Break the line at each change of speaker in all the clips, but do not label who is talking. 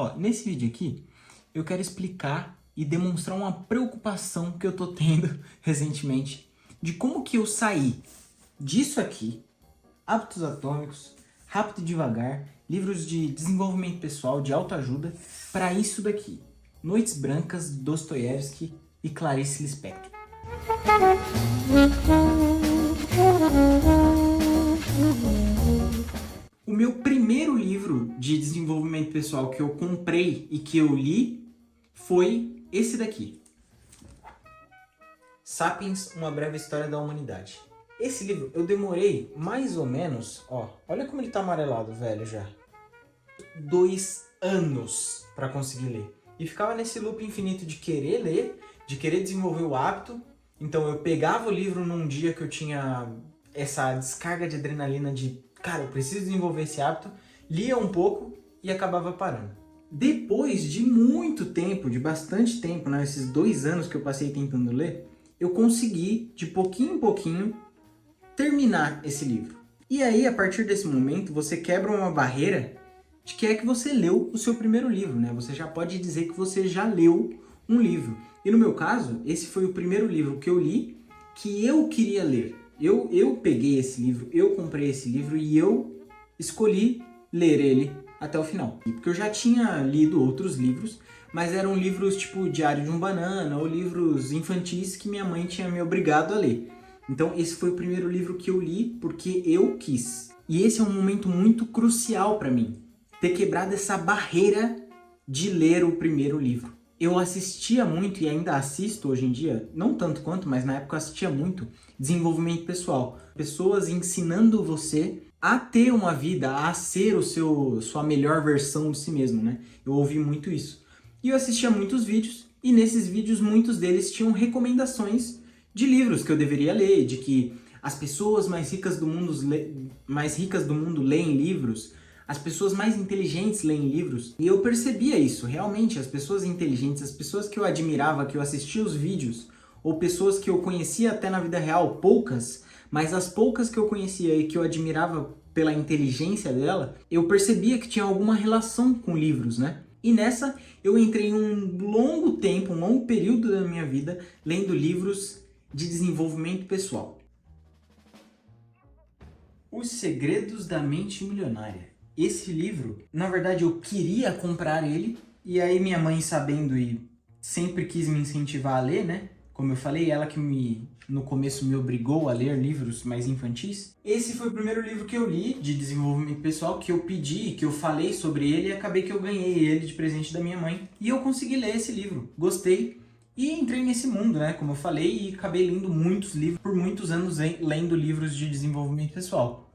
Ó, nesse vídeo aqui, eu quero explicar e demonstrar uma preocupação que eu tô tendo recentemente de como que eu saí disso aqui, Hábitos Atômicos, Rápido e Devagar, livros de desenvolvimento pessoal, de autoajuda, para isso daqui, Noites Brancas, Dostoiévski e Clarice Lispector. O meu primeiro livro de desenvolvimento pessoal que eu comprei e que eu li foi esse daqui. Sapiens, Uma Breve História da Humanidade. Esse livro eu demorei mais ou menos, ó, olha como ele tá amarelado, velho, já. 2 anos para conseguir ler. E ficava nesse loop infinito de querer ler, de querer desenvolver o hábito. Então eu pegava o livro num dia que eu tinha essa descarga de adrenalina de, cara, eu preciso desenvolver esse hábito, lia um pouco e acabava parando. Depois de muito tempo, de bastante tempo, né, esses 2 anos que eu passei tentando ler, eu consegui, de pouquinho em pouquinho, terminar esse livro. E aí, a partir desse momento, você quebra uma barreira de que é que você leu o seu primeiro livro, né? Você já pode dizer que você já leu um livro. E no meu caso, esse foi o primeiro livro que eu li, que eu queria ler. Eu peguei esse livro, eu comprei esse livro e eu escolhi ler ele até o final. Porque eu já tinha lido outros livros, mas eram livros tipo Diário de um Banana ou livros infantis que minha mãe tinha me obrigado a ler. Então esse foi o primeiro livro que eu li porque eu quis. E esse é um momento muito crucial para mim, ter quebrado essa barreira de ler o primeiro livro. Eu assistia muito e ainda assisto hoje em dia, não tanto quanto, mas na época eu assistia muito, desenvolvimento pessoal. Pessoas ensinando você a ter uma vida, a ser sua melhor versão de si mesmo, né? Eu ouvi muito isso. E eu assistia muitos vídeos, e nesses vídeos muitos deles tinham recomendações de livros que eu deveria ler, de que as pessoas mais ricas do mundo leem livros, as pessoas mais inteligentes leem livros. E eu percebia isso, realmente, as pessoas inteligentes, as pessoas que eu admirava, que eu assistia os vídeos, ou pessoas que eu conhecia até na vida real, poucas, mas as poucas que eu conhecia e que eu admirava pela inteligência dela, eu percebia que tinha alguma relação com livros, né? E nessa, eu entrei em um longo tempo, um longo período da minha vida, lendo livros de desenvolvimento pessoal. Os Segredos da Mente Milionária. Esse livro, na verdade, eu queria comprar ele, e aí minha mãe, sabendo e sempre quis me incentivar a ler, né? Como eu falei, ela que no começo me obrigou a ler livros mais infantis. Esse foi o primeiro livro que eu li de desenvolvimento pessoal, que eu pedi, que eu falei sobre ele, e acabei que eu ganhei ele de presente da minha mãe. E eu consegui ler esse livro, gostei, e entrei nesse mundo, né? Como eu falei, e acabei lendo muitos livros, por muitos anos lendo livros de desenvolvimento pessoal.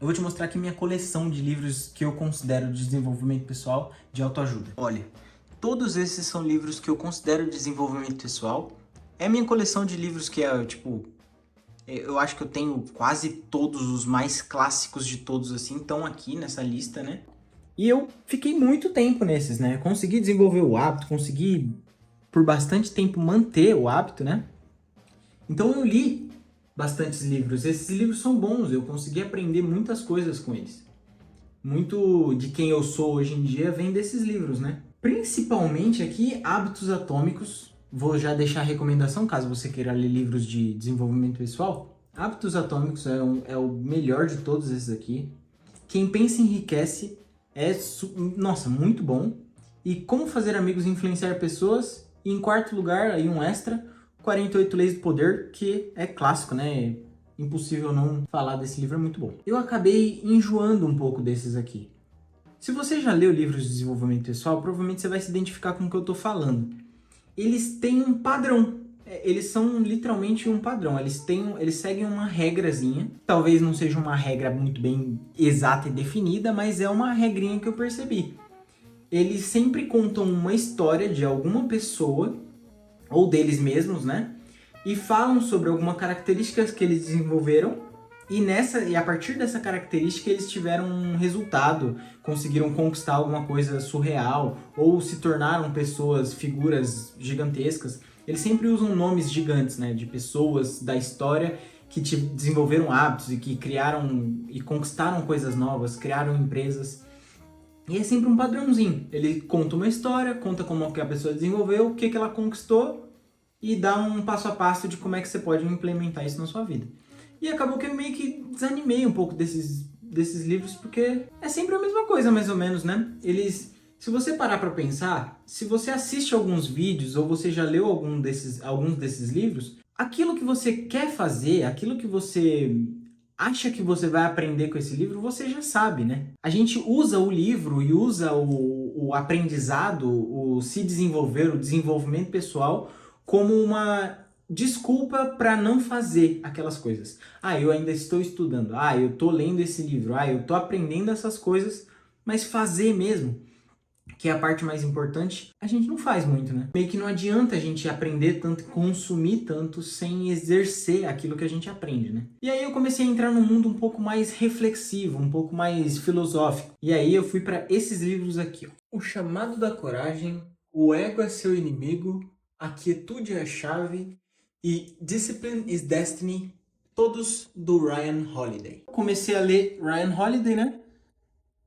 Eu vou te mostrar aqui minha coleção de livros que eu considero de desenvolvimento pessoal, de autoajuda. Olha, todos esses são livros que eu considero de desenvolvimento pessoal. É a minha coleção de livros que é, tipo, eu acho que eu tenho quase todos os mais clássicos de todos, assim, estão aqui nessa lista, né? E eu fiquei muito tempo nesses, né? Consegui desenvolver o hábito, consegui por bastante tempo manter o hábito, né? Então eu li bastantes livros. Esses livros são bons, eu consegui aprender muitas coisas com eles. Muito de quem eu sou hoje em dia vem desses livros, né? Principalmente aqui, Hábitos Atômicos. Vou já deixar a recomendação, caso você queira ler livros de desenvolvimento pessoal. Hábitos Atômicos é o melhor de todos esses aqui. Quem Pensa Enriquece nossa, muito bom. E Como Fazer Amigos e Influenciar Pessoas. E em quarto lugar, aí um extra, 48 Leis do Poder, que é clássico, né? Impossível não falar desse livro, é muito bom. Eu acabei enjoando um pouco desses aqui. Se você já leu livros de desenvolvimento pessoal, provavelmente você vai se identificar com o que eu tô falando. Eles têm um padrão. Eles são literalmente um padrão. Eles seguem uma regrazinha. Talvez não seja uma regra muito bem exata e definida, mas é uma regrinha que eu percebi. Eles sempre contam uma história de alguma pessoa, ou deles mesmos, né? E falam sobre alguma característica que eles desenvolveram, e a partir dessa característica eles tiveram um resultado, conseguiram conquistar alguma coisa surreal, ou se tornaram pessoas, figuras gigantescas. Eles sempre usam nomes gigantes, né? De pessoas da história que desenvolveram hábitos e que criaram e conquistaram coisas novas, criaram empresas. E é sempre um padrãozinho. Ele conta uma história, conta como que a pessoa desenvolveu, o que que ela conquistou e dá um passo a passo de como é que você pode implementar isso na sua vida. E acabou que eu meio que desanimei um pouco desses livros, porque é sempre a mesma coisa, mais ou menos, né? Se você parar pra pensar, se você assiste alguns vídeos ou você já leu alguns desses livros, aquilo que você quer fazer, aquilo que você acha que você vai aprender com esse livro, você já sabe, né? A gente usa o livro e usa o aprendizado, o se desenvolver, o desenvolvimento pessoal como uma desculpa para não fazer aquelas coisas. Ah, eu ainda estou estudando. Ah, eu estou lendo esse livro. Ah, eu estou aprendendo essas coisas, mas fazer mesmo, que é a parte mais importante, a gente não faz muito, né? Meio que não adianta a gente aprender tanto, consumir tanto, sem exercer aquilo que a gente aprende, né? E aí eu comecei a entrar num mundo um pouco mais reflexivo, um pouco mais filosófico. E aí eu fui para esses livros aqui, ó. O Chamado da Coragem, O Ego é Seu Inimigo, A Quietude é a Chave e Discipline is Destiny, todos do Ryan Holiday. Comecei a ler Ryan Holiday, né?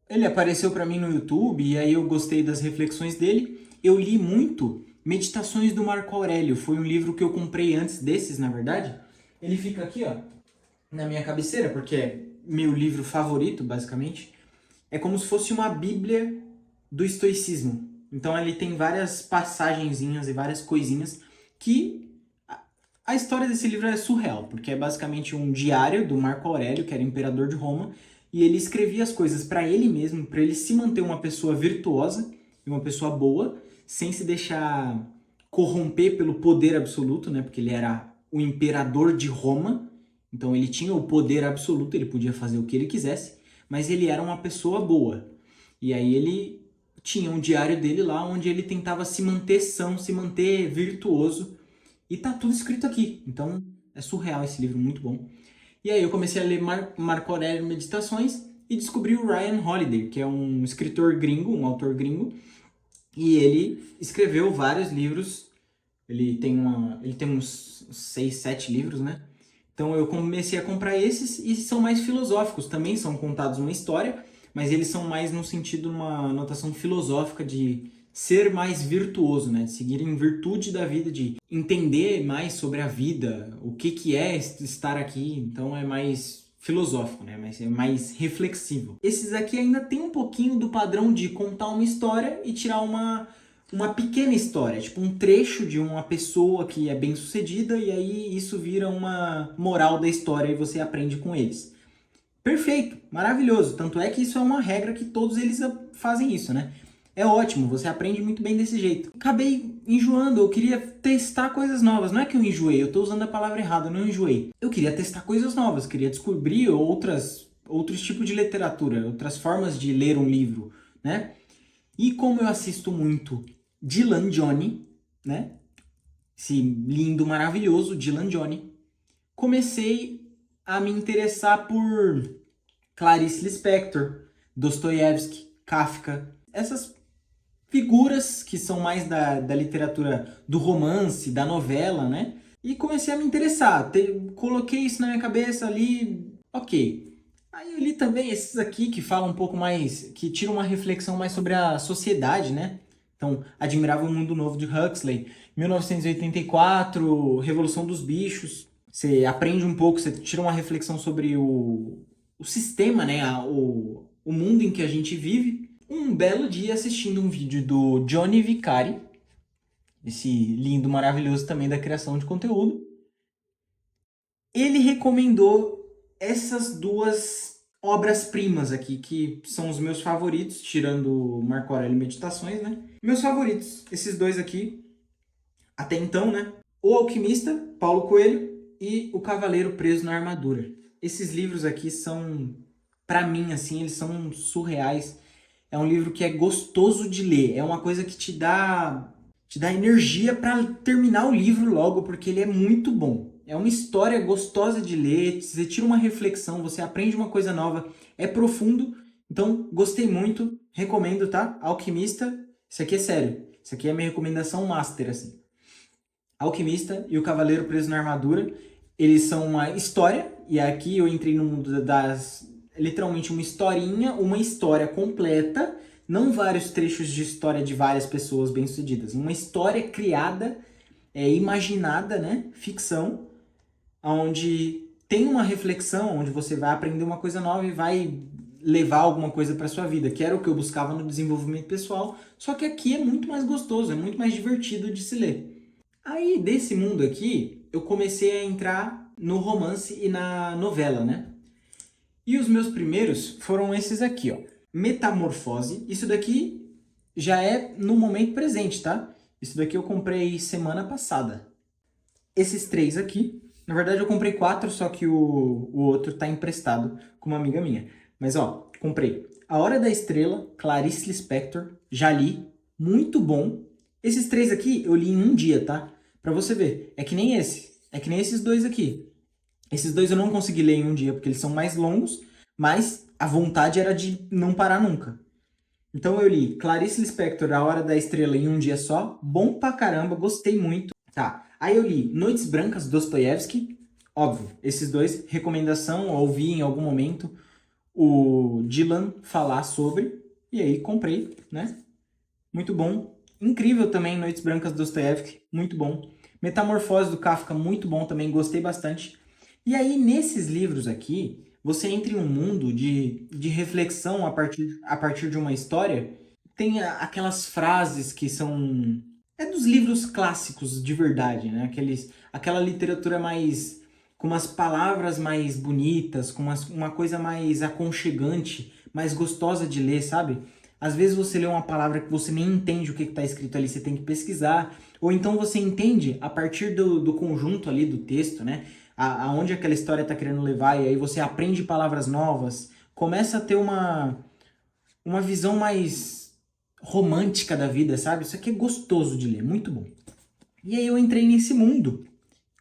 Ele apareceu para mim no YouTube e aí eu gostei das reflexões dele. Eu li muito Meditações do Marco Aurélio. Foi um livro que eu comprei antes desses, na verdade. Ele fica aqui, ó, na minha cabeceira, porque é meu livro favorito, basicamente. É como se fosse uma bíblia do estoicismo. Então ele tem várias passagenzinhas e várias coisinhas que... A história desse livro é surreal, porque é basicamente um diário do Marco Aurélio, que era imperador de Roma, e ele escrevia as coisas para ele mesmo, para ele se manter uma pessoa virtuosa e uma pessoa boa, sem se deixar corromper pelo poder absoluto, né? Porque ele era o imperador de Roma, então ele tinha o poder absoluto, ele podia fazer o que ele quisesse, mas ele era uma pessoa boa. E aí ele tinha um diário dele lá, onde ele tentava se manter são, se manter virtuoso, e tá tudo escrito aqui. Então é surreal esse livro, muito bom. E aí eu comecei a ler Marco Aurélio Meditações e descobri o Ryan Holiday, que é um escritor gringo, um autor gringo. E ele escreveu vários livros. Ele tem uns 6, 7 livros, né? Então eu comecei a comprar esses e são mais filosóficos. Também são contados uma história, mas eles são mais no sentido, uma notação filosófica de ser mais virtuoso, né? De seguir em virtude da vida, de entender mais sobre a vida, o que é estar aqui. Então é mais filosófico, né? Mas é mais reflexivo. Esses aqui ainda tem um pouquinho do padrão de contar uma história e tirar uma pequena história, tipo um trecho de uma pessoa que é bem sucedida e aí isso vira uma moral da história e você aprende com eles. Perfeito, maravilhoso. Tanto é que isso é uma regra que todos eles fazem isso, né? É ótimo, você aprende muito bem desse jeito. Acabei enjoando, eu queria testar coisas novas. Não é que eu enjoei, eu tô usando a palavra errada, eu não enjoei. Eu queria testar coisas novas, queria descobrir outros tipos de literatura, outras formas de ler um livro, né? E como eu assisto muito Dylan Johnny, né? Esse lindo, maravilhoso Dylan Johnny, comecei a me interessar por Clarice Lispector, Dostoiévski, Kafka, essas figuras que são mais da literatura do romance, da novela, né? E comecei a me interessar. Coloquei isso na minha cabeça ali, ok. Aí eu li também esses aqui que falam um pouco mais, que tiram uma reflexão mais sobre a sociedade, né? Então, Admirável Mundo Novo de Huxley, 1984, Revolução dos Bichos. Você aprende um pouco, você tira uma reflexão sobre o sistema, né? O mundo em que a gente vive. Um belo dia assistindo um vídeo do Johnny Vicari, esse lindo, maravilhoso também da criação de conteúdo, ele recomendou essas duas obras-primas aqui, que são os meus favoritos, tirando Marco Aurélio Meditações, né? Meus favoritos, esses dois aqui, até então, né? O Alquimista, Paulo Coelho, e O Cavaleiro Preso na Armadura. Esses livros aqui são, pra mim, assim, eles são surreais. É um livro que é gostoso de ler. É uma coisa que te dá energia para terminar o livro logo, porque ele é muito bom. É uma história gostosa de ler, você tira uma reflexão, você aprende uma coisa nova, é profundo. Então, gostei muito, recomendo, tá? Alquimista, isso aqui é sério. Isso aqui é a minha recomendação master, assim. Alquimista e O Cavaleiro Preso na Armadura, eles são uma história, e aqui eu entrei no mundo literalmente uma historinha, uma história completa, não vários trechos de história de várias pessoas bem-sucedidas. Uma história criada, imaginada, né? Ficção, onde tem uma reflexão, onde você vai aprender uma coisa nova e vai levar alguma coisa para sua vida, que era o que eu buscava no desenvolvimento pessoal, só que aqui é muito mais gostoso, é muito mais divertido de se ler. Aí, desse mundo aqui, eu comecei a entrar no romance e na novela, né? E os meus primeiros foram esses aqui, ó. Metamorfose. Isso daqui já é no momento presente, tá? Isso daqui eu comprei semana passada. Esses três aqui. Na verdade eu comprei 4, só que o outro tá emprestado com uma amiga minha. Mas ó, comprei A Hora da Estrela, Clarice Lispector. Já li. Muito bom. Esses 3 aqui eu li em um dia, tá? Pra você ver. É que nem esse. É que nem esses 2 aqui. Esses 2 eu não consegui ler em um dia, porque eles são mais longos, mas a vontade era de não parar nunca. Então eu li Clarice Lispector, A Hora da Estrela em um dia só. Bom pra caramba, gostei muito. Tá, aí eu li Noites Brancas, Dostoiévski. Óbvio, esses 2, recomendação, ouvi em algum momento o Dylan falar sobre, e aí comprei, né? Muito bom. Incrível também, Noites Brancas, Dostoiévski, muito bom. Metamorfose do Kafka, muito bom também, gostei bastante. E aí, nesses livros aqui, você entra em um mundo de reflexão a partir de uma história. Tem aquelas frases que são... É dos livros clássicos de verdade, né? Aquela literatura mais... com umas palavras mais bonitas, com uma coisa mais aconchegante, mais gostosa de ler, sabe? Às vezes você lê uma palavra que você nem entende o que está escrito ali, você tem que pesquisar. Ou então você entende a partir do conjunto ali do texto, né? Aonde aquela história está querendo levar, e aí você aprende palavras novas, começa a ter uma visão mais romântica da vida, sabe? Isso aqui é gostoso de ler, muito bom. E aí eu entrei nesse mundo.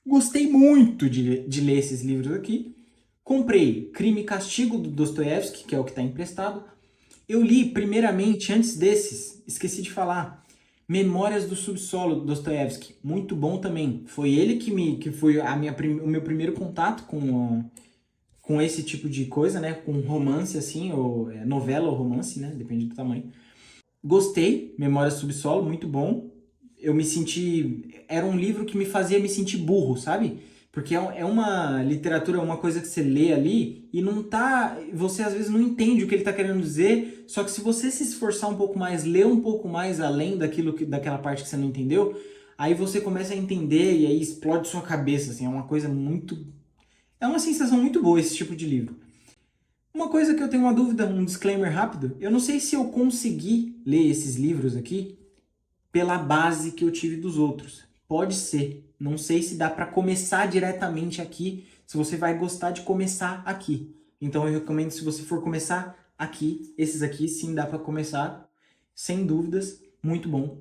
Gostei muito de ler esses livros aqui. Comprei Crime e Castigo, do Dostoiévski, que é o que está emprestado. Eu li, primeiramente, antes desses, esqueci de falar, Memórias do Subsolo, do Dostoiévski. Muito bom também. Foi ele que foi o meu primeiro contato com esse tipo de coisa, né? Com romance, assim, ou novela ou romance, né? Depende do tamanho. Gostei, Memórias do Subsolo, muito bom. Eu me senti... Era um livro que me fazia me sentir burro, sabe? Porque é uma literatura, uma coisa que você lê ali e não tá... Você às vezes não entende o que ele tá querendo dizer, só que se você se esforçar um pouco mais, ler um pouco mais além daquela parte que você não entendeu, aí você começa a entender e aí explode sua cabeça, assim, é uma coisa muito... É uma sensação muito boa esse tipo de livro. Uma coisa que eu tenho uma dúvida, um disclaimer rápido, eu não sei se eu consegui ler esses livros aqui pela base que eu tive dos outros. Pode ser. Não sei se dá para começar diretamente aqui, se você vai gostar de começar aqui. Então eu recomendo, se você for começar aqui, esses aqui sim dá para começar, sem dúvidas, muito bom.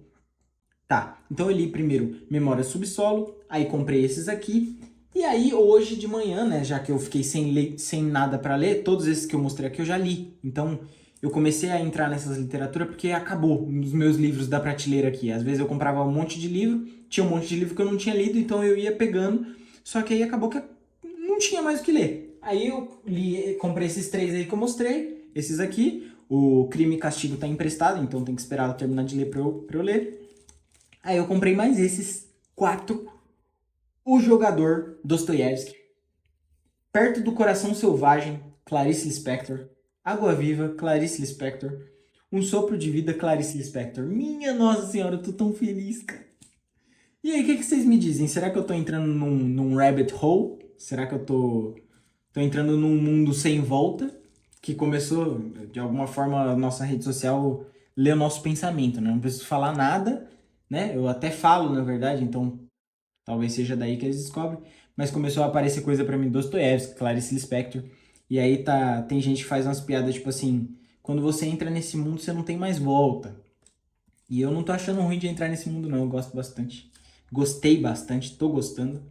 Tá, então eu li primeiro Memória Subsolo, aí comprei esses aqui, e aí hoje de manhã, né, já que eu fiquei sem nada para ler, todos esses que eu mostrei aqui eu já li. Então eu comecei a entrar nessas literaturas porque acabou os meus livros da prateleira aqui. Às vezes eu comprava um monte de livro, tinha um monte de livro que eu não tinha lido, então eu ia pegando, só que aí acabou que eu não tinha mais o que ler. Aí eu li, comprei esses 3 aí que eu mostrei, esses aqui. O Crime e Castigo tá emprestado, então tem que esperar eu terminar de ler pra eu ler. Aí eu comprei mais esses 4. O Jogador, Dostoiévski. Perto do Coração Selvagem, Clarice Lispector. Água Viva, Clarice Lispector. Um Sopro de Vida, Clarice Lispector. Minha Nossa Senhora, eu tô tão feliz, cara. E aí, o que vocês me dizem? Será que eu tô entrando num rabbit hole? Será que eu tô entrando num mundo sem volta? Que começou, de alguma forma, a nossa rede social lê o nosso pensamento, né? Não preciso falar nada, né? Eu até falo, na verdade, então talvez seja daí que eles descobrem. Mas começou a aparecer coisa pra mim, Dostoiévski, Clarice Lispector. E aí tem gente que faz umas piadas tipo assim: quando você entra nesse mundo, você não tem mais volta. E eu não tô achando ruim de entrar nesse mundo, não. Eu gosto bastante. Gostei bastante, tô gostando.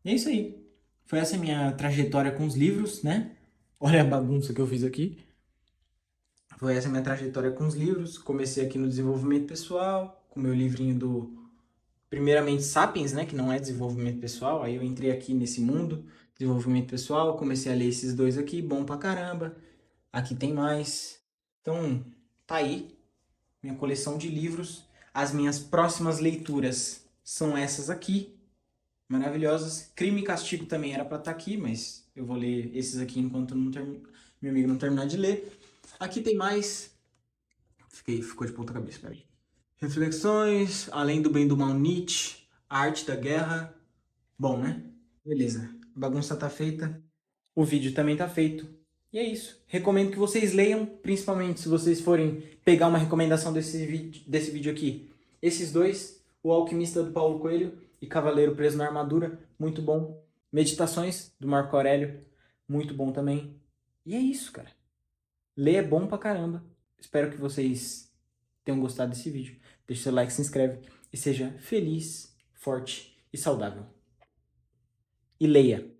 E é isso aí. Foi essa a minha trajetória com os livros, né? Olha a bagunça que eu fiz aqui. Foi essa a minha trajetória com os livros. Comecei aqui no desenvolvimento pessoal, com o meu livrinho do primeiramente Sapiens, né, que não é desenvolvimento pessoal. Aí eu entrei aqui nesse mundo, desenvolvimento pessoal, comecei a ler esses 2 aqui, bom pra caramba. Aqui tem mais. Então, tá aí, minha coleção de livros. As minhas próximas leituras são essas aqui, maravilhosas. Crime e Castigo também era pra estar aqui, mas eu vou ler esses aqui enquanto meu amigo não terminar de ler. Aqui tem mais. Ficou de ponta cabeça, peraí. Reflexões, Além do Bem e do Mal, Nietzsche, A Arte da Guerra. Bom, né? Beleza. A bagunça tá feita. O vídeo também tá feito. E é isso. Recomendo que vocês leiam, principalmente se vocês forem pegar uma recomendação desse vídeo aqui. Esses dois, O Alquimista do Paulo Coelho e Cavaleiro Preso na Armadura, muito bom. Meditações do Marco Aurélio, muito bom também. E é isso, cara. Ler é bom pra caramba. Espero que vocês tenham gostado desse vídeo. Deixe seu like, se inscreve e seja feliz, forte e saudável. E leia.